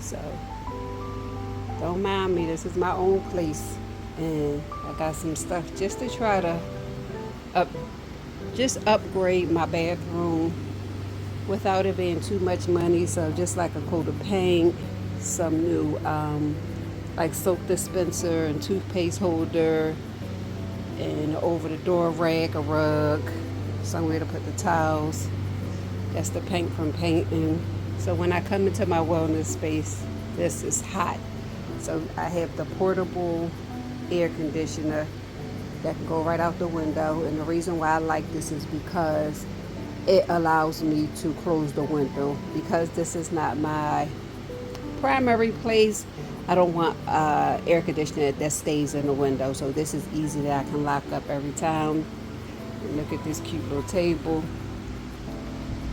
So don't mind me. This is my own place, and I got some stuff just to try to up, just upgrade my bathroom without it being too much money. So just like a coat of paint, some new like soap dispenser and toothpaste holder, and over the door rack, a rug, somewhere to put the towels. That's the paint from painting. So when I come into my wellness space, this is hot. So I have the portable air conditioner that can go right out the window. And the reason why I like this is because it allows me to close the window. Because this is not my primary place, I don't want air conditioner that stays in the window. So this is easy that I can lock up every time. And look at this cute little table.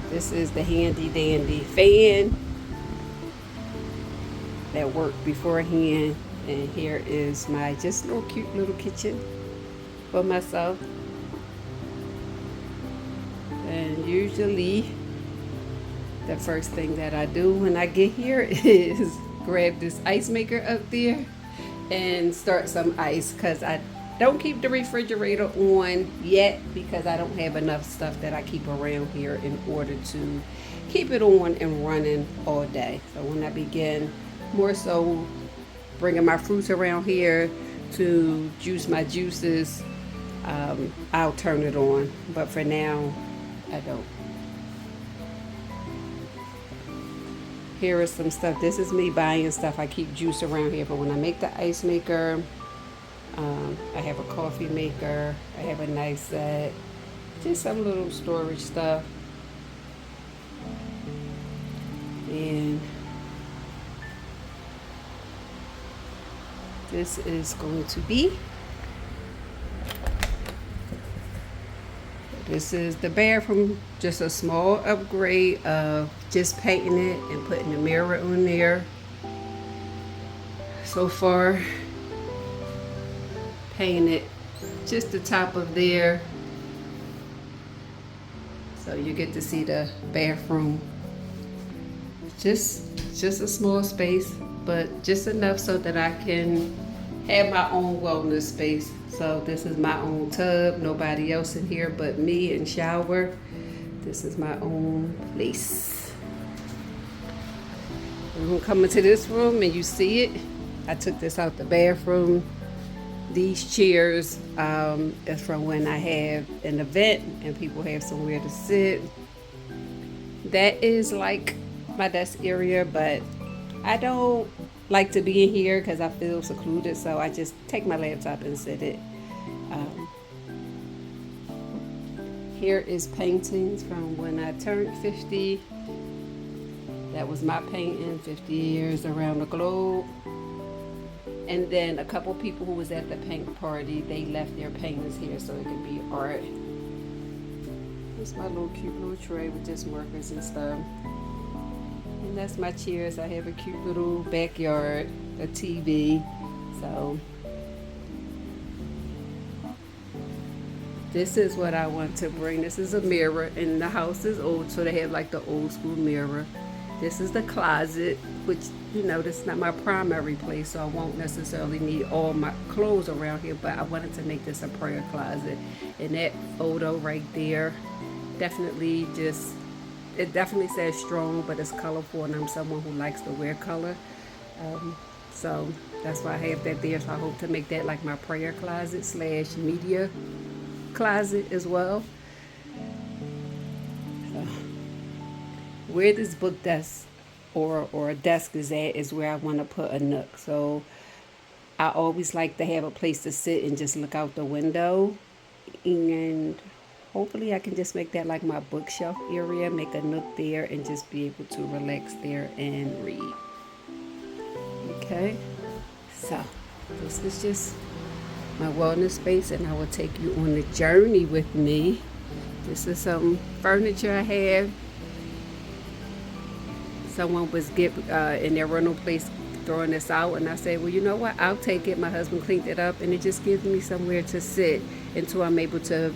This is the handy dandy fan that worked beforehand. And here is my just little cute little kitchen for myself. And usually the first thing that I do when I get here is grab this ice maker up there and start some ice, because I don't keep the refrigerator on yet because I don't have enough stuff that I keep around here in order to keep it on and running all day. So when I begin more so bringing my fruits around here to juice my juices, I'll turn it on. But for now, I don't. Here is some stuff. This is me buying stuff. I keep juice around here, but when I make the ice maker, I have a coffee maker. I have a nice set. Just some little storage stuff. And this is going to be, this is the bathroom, just a small upgrade of just painting it and putting a mirror on there. So far, painted just the top of there, so you get to see the bathroom. Just a small space, but just enough so that I can have my own wellness space. So this is my own tub, nobody else in here but me, and shower. This is my own place. We're gonna come into this room and you see it. I took this out the bathroom. These chairs is from when I have an event and people have somewhere to sit. That is like my desk area, but I don't like to be in here because I feel secluded, so I just take my laptop and sit it. Here is paintings from when I turned 50. That was my painting, 50 years around the globe. And then a couple people who was at the paint party, they left their paintings here so it could be art. It's my little cute little tray with just markers and stuff. And that's my chairs. I have a cute little backyard, a TV. So this is what I want to bring. This is a mirror, and the house is old, so they have like the old school mirror. This is the closet, which, you know, this is not my primary place, so I won't necessarily need all my clothes around here, but I wanted to make this a prayer closet. And that photo right there, definitely just, it definitely says strong, but it's colorful, and I'm someone who likes to wear color. So that's why I have that there. So I hope to make that like my prayer closet / media closet as well. So where this book desk or a desk is at is where I want to put a nook. So I always like to have a place to sit and just look out the window, and hopefully I can just make that like my bookshelf area, make a nook there, and just be able to relax there and read. Okay, so this is just my wellness space, and I will take you on the journey with me. This is some furniture I have. Someone was in their rental place throwing this out, and I said, well, you know what, I'll take it. My husband cleaned it up, and it just gives me somewhere to sit until I'm able to,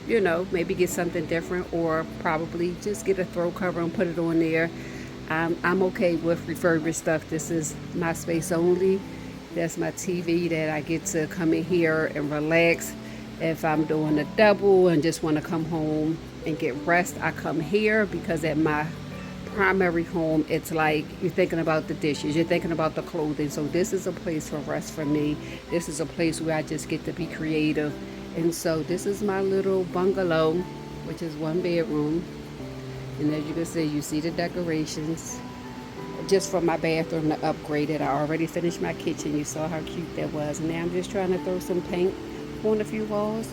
you know, maybe get something different, or probably just get a throw cover and put it on there. I'm okay with refurbished stuff. This is my space only. That's my TV that I get to come in here and relax. If I'm doing a double and just want to come home and get rest, I come here because at my primary home, it's like you're thinking about the dishes, you're thinking about the clothing. So this is a place for rest for me. This is a place where I just get to be creative. And so this is my little bungalow, which is 1 bedroom. And as you can see, you see the decorations just for my bathroom to upgrade it. I already finished my kitchen. You saw how cute that was. And now I'm just trying to throw some paint on a few walls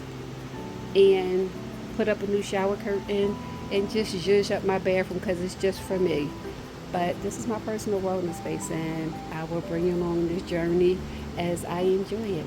and put up a new shower curtain and just zhuzh up my bathroom because it's just for me. But this is my personal wellness space, and I will bring you along this journey as I enjoy it.